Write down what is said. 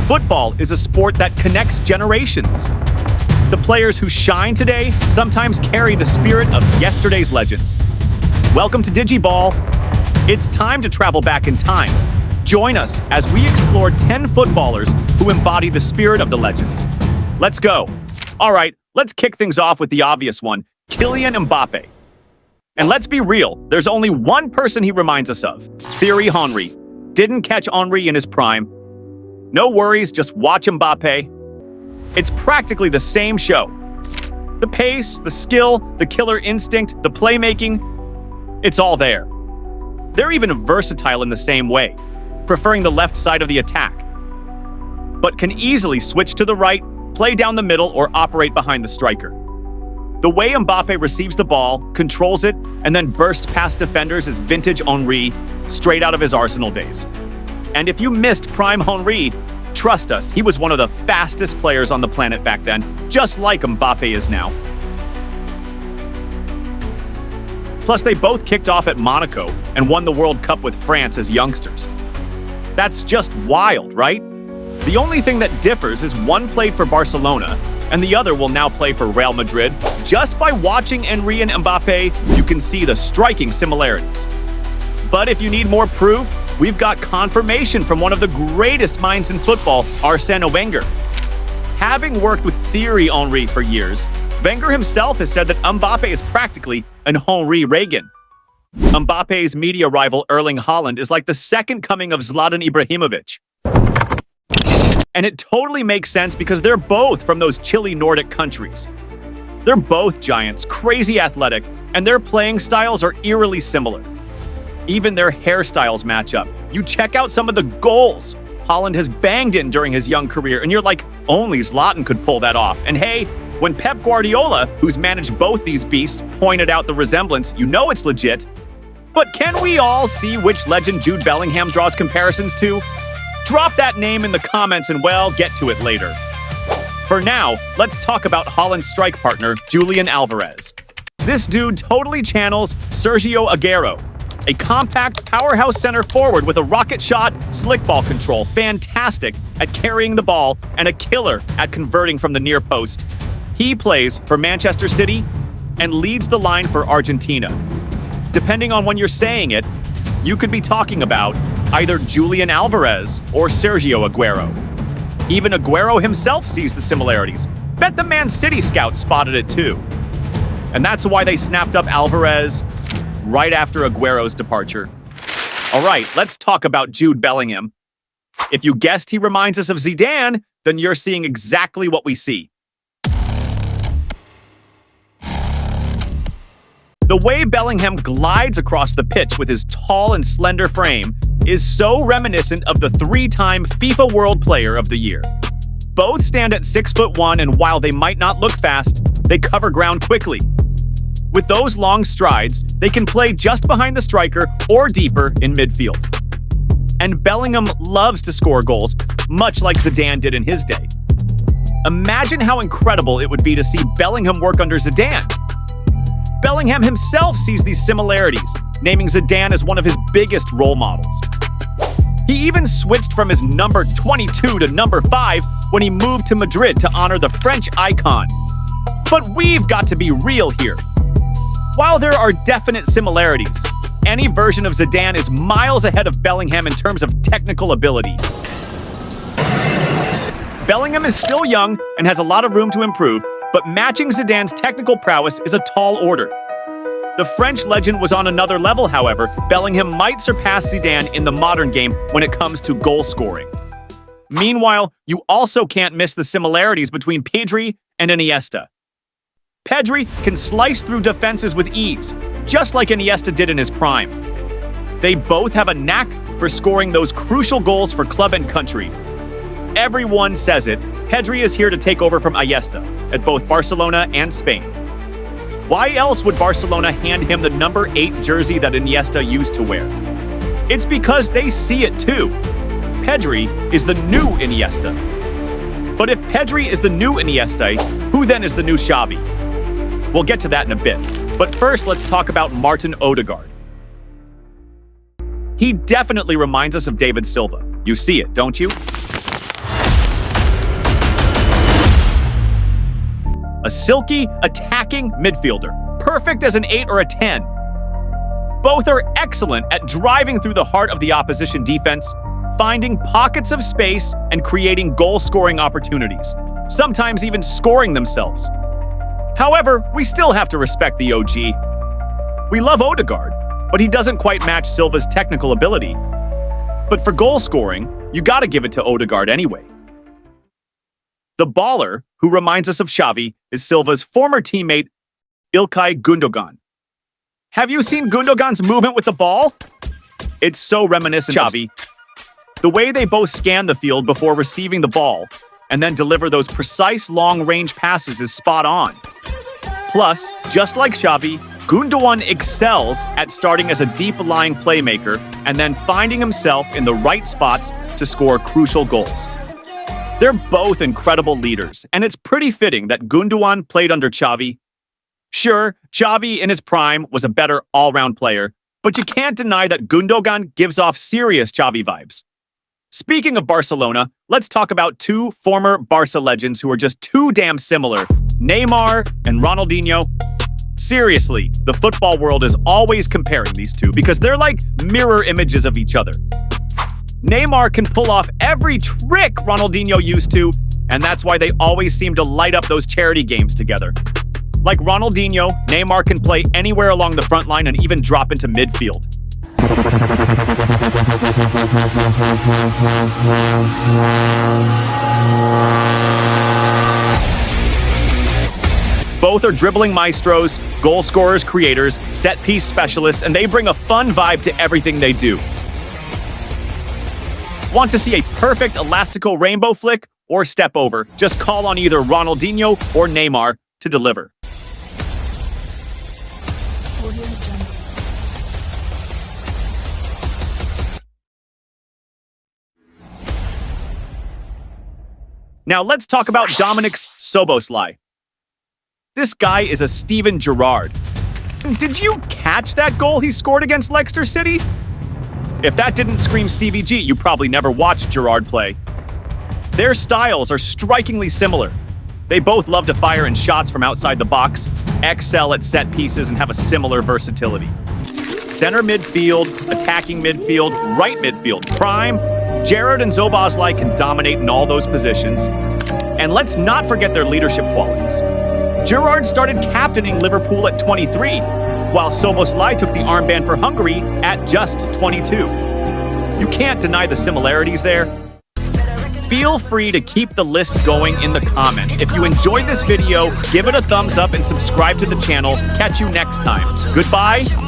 Football is a sport that connects generations. The players who shine today sometimes carry the spirit of yesterday's legends. Welcome to DigiBall. It's time to travel back in time. Join us as we explore 10 footballers who embody the spirit of the legends. Let's go. All right, let's kick things off with the obvious one, Kylian Mbappe. And let's be real, there's only one person he reminds us of, Thierry Henry. Didn't catch Henry in his prime. No worries, just watch Mbappe. It's practically the same show. The pace, the skill, the killer instinct, the playmaking, it's all there. They're even versatile in the same way, preferring the left side of the attack, but can easily switch to the right, play down the middle, or operate behind the striker. The way Mbappe receives the ball, controls it, and then bursts past defenders is vintage Henry, straight out of his Arsenal days. And if you missed prime Henry, trust us, he was one of the fastest players on the planet back then, just like Mbappe is now. Plus, they both kicked off at Monaco and won the World Cup with France as youngsters. That's just wild, right? The only thing that differs is one played for Barcelona and the other will now play for Real Madrid. Just by watching Henry and Mbappe, you can see the striking similarities. But if you need more proof, we've got confirmation from one of the greatest minds in football, Arsène Wenger. Having worked with Thierry Henry for years, Wenger himself has said that Mbappe is practically an Henry Reagan. Mbappe's media rival Erling Haaland is like the second coming of Zlatan Ibrahimovic. And it totally makes sense because they're both from those chilly Nordic countries. They're both giants, crazy athletic, and their playing styles are eerily similar. Even their hairstyles match up. You check out some of the goals Haaland has banged in during his young career, and you're like, only Zlatan could pull that off. And hey, when Pep Guardiola, who's managed both these beasts, pointed out the resemblance, you know it's legit. But can we all see which legend Jude Bellingham draws comparisons to? Drop that name in the comments and, well, get to it later. For now, let's talk about Haaland's strike partner, Julian Alvarez. This dude totally channels Sergio Aguero, a compact powerhouse center forward with a rocket shot, slick ball control, fantastic at carrying the ball, and a killer at converting from the near post. He plays for Manchester City and leads the line for Argentina. Depending on when you're saying it, you could be talking about either Julian Alvarez or Sergio Aguero. Even Aguero himself sees the similarities. Bet the Man City scouts spotted it too. And that's why they snapped up Alvarez right after Aguero's departure. All right, let's talk about Jude Bellingham. If you guessed he reminds us of Zidane, then you're seeing exactly what we see. The way Bellingham glides across the pitch with his tall and slender frame is so reminiscent of the three-time FIFA World Player of the Year. Both stand at 6'1", and while they might not look fast, they cover ground quickly. With those long strides, they can play just behind the striker or deeper in midfield. And Bellingham loves to score goals, much like Zidane did in his day. Imagine how incredible it would be to see Bellingham work under Zidane. Bellingham himself sees these similarities, naming Zidane as one of his biggest role models. He even switched from his number 22 to number 5 when he moved to Madrid to honor the French icon. But we've got to be real here. While there are definite similarities, any version of Zidane is miles ahead of Bellingham in terms of technical ability. Bellingham is still young and has a lot of room to improve, but matching Zidane's technical prowess is a tall order. The French legend was on another level, however. Bellingham might surpass Zidane in the modern game when it comes to goal scoring. Meanwhile, you also can't miss the similarities between Pedri and Iniesta. Pedri can slice through defenses with ease, just like Iniesta did in his prime. They both have a knack for scoring those crucial goals for club and country. Everyone says it, Pedri is here to take over from Iniesta at both Barcelona and Spain. Why else would Barcelona hand him the number 8 jersey that Iniesta used to wear? It's because they see it too. Pedri is the new Iniesta. But if Pedri is the new Iniesta, who then is the new Xavi? We'll get to that in a bit. But first, let's talk about Martin Odegaard. He definitely reminds us of David Silva. You see it, don't you? a silky, attacking midfielder, perfect as an 8 or a 10. Both are excellent at driving through the heart of the opposition defense, finding pockets of space and creating goal-scoring opportunities, sometimes even scoring themselves. However, we still have to respect the OG. We love Odegaard, but he doesn't quite match Silva's technical ability. But for goal-scoring, you gotta give it to Odegaard anyway. The baller, who reminds us of Xavi, is Silva's former teammate, İlkay Gundogan. Have you seen Gundogan's movement with the ball? It's so reminiscent of Xavi. The way they both scan the field before receiving the ball and then deliver those precise long-range passes is spot on. Plus, just like Xavi, Gundogan excels at starting as a deep-lying playmaker and then finding himself in the right spots to score crucial goals. They're both incredible leaders, and it's pretty fitting that Gundogan played under Xavi. Sure, Xavi in his prime was a better all-round player, but you can't deny that Gundogan gives off serious Xavi vibes. Speaking of Barcelona, let's talk about two former Barca legends who are just too damn similar, Neymar and Ronaldinho. Seriously, the football world is always comparing these two because they're like mirror images of each other. Neymar can pull off every trick Ronaldinho used to, and that's why they always seem to light up those charity games together. Like Ronaldinho, Neymar can play anywhere along the front line and even drop into midfield. Both are dribbling maestros, goal scorers, creators, set-piece specialists, and they bring a fun vibe to everything they do. Want to see a perfect elastical rainbow flick or step over? Just call on either Ronaldinho or Neymar to deliver. Now let's talk about Dominic's Szoboszlai. This guy is a Steven Gerrard. Did you catch that goal he scored against Leicester City? If that didn't scream Stevie G, you probably never watched Gerrard play. Their styles are strikingly similar. They both love to fire in shots from outside the box, excel at set pieces, and have a similar versatility. Center midfield, attacking midfield, right midfield, prime. Gerrard and Szoboszlai can dominate in all those positions. And let's not forget their leadership qualities. Gerrard started captaining Liverpool at 23, while Szoboszlai took the armband for Hungary at just 22. You can't deny the similarities there. Feel free to keep the list going in the comments. If you enjoyed this video, give it a thumbs up and subscribe to the channel. Catch you next time. Goodbye.